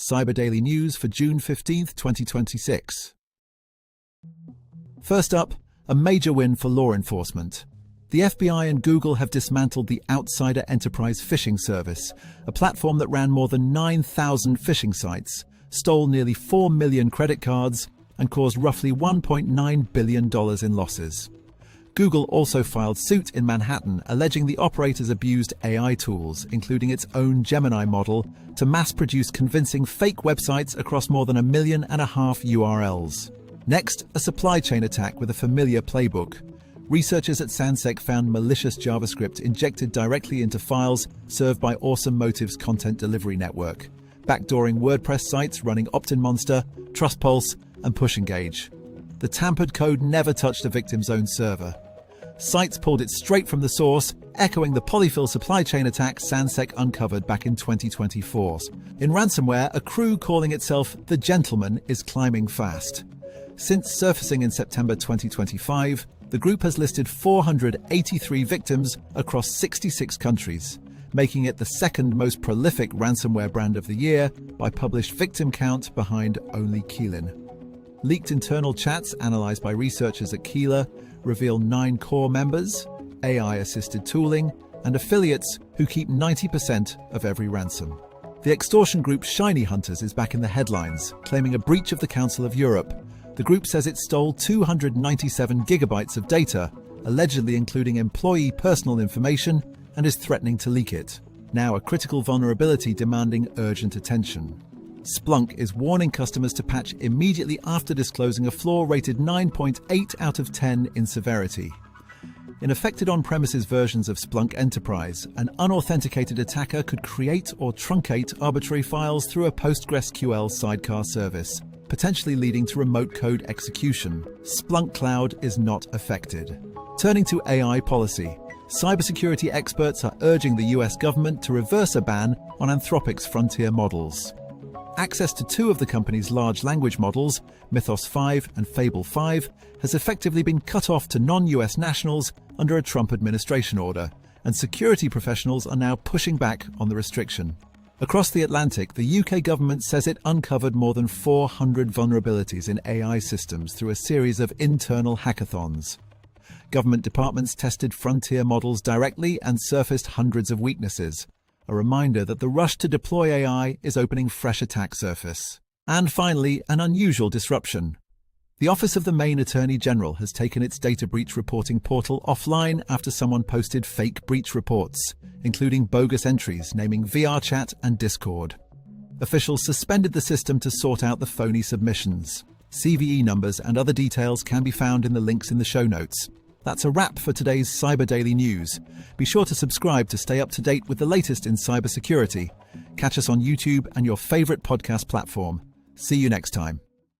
Cyber Daily News for June 15th, 2026. First up, a major win for law enforcement. The FBI and Google have dismantled the Outsider Enterprise phishing service, a platform that ran more than 9,000 phishing sites, stole nearly 4 million credit cards, and caused roughly $1.9 billion in losses. Google also filed suit in Manhattan, alleging the operators abused AI tools, including its own Gemini model, to mass-produce convincing fake websites across more than 1.5 million URLs. Next, a supply chain attack with a familiar playbook. Researchers at Sansec found malicious JavaScript injected directly into files served by Awesome Motive's content delivery network, backdooring WordPress sites running OptinMonster, TrustPulse, and PushEngage. The tampered code never touched the victim's own server. Sites pulled it straight from the source, echoing the Polyfill supply chain attack Sansec uncovered back in 2024. In ransomware, a crew calling itself The Gentleman is climbing fast. Since surfacing in September 2025, the group has listed 483 victims across 66 countries, making it the second most prolific ransomware brand of the year by published victim count behind only Keelan. Leaked internal chats analyzed by researchers at Keeler reveal 9 core members, AI-assisted tooling, and affiliates who keep 90% of every ransom. The extortion group ShinyHunters is back in the headlines, claiming a breach of the Council of Europe. The group says it stole 297 gigabytes of data, allegedly including employee personal information, and is threatening to leak it. Now a critical vulnerability demanding urgent attention. Splunk is warning customers to patch immediately after disclosing a flaw rated 9.8 out of 10 in severity. In affected on-premises versions of Splunk Enterprise, an unauthenticated attacker could create or truncate arbitrary files through a PostgreSQL sidecar service, potentially leading to remote code execution. Splunk Cloud is not affected. Turning to AI policy, cybersecurity experts are urging the US government to reverse a ban on Anthropic's frontier models. Access to 2 of the company's large language models, Mythos 5 and Fable 5, has effectively been cut off to non-US nationals under a Trump administration order, and security professionals are now pushing back on the restriction. Across the Atlantic, the UK government says it uncovered more than 400 vulnerabilities in AI systems through a series of internal hackathons. Government departments tested frontier models directly and surfaced hundreds of weaknesses. A reminder that the rush to deploy AI is opening fresh attack surface. And finally, an unusual disruption. The Office of the Maine Attorney General has taken its data breach reporting portal offline after someone posted fake breach reports, including bogus entries naming VRChat and Discord. Officials suspended the system to sort out the phony submissions. CVE numbers and other details can be found in the links in the show notes. That's a wrap for today's Cyber Daily News. Be sure to subscribe to stay up to date with the latest in cybersecurity. Catch us on YouTube and your favorite podcast platform. See you next time.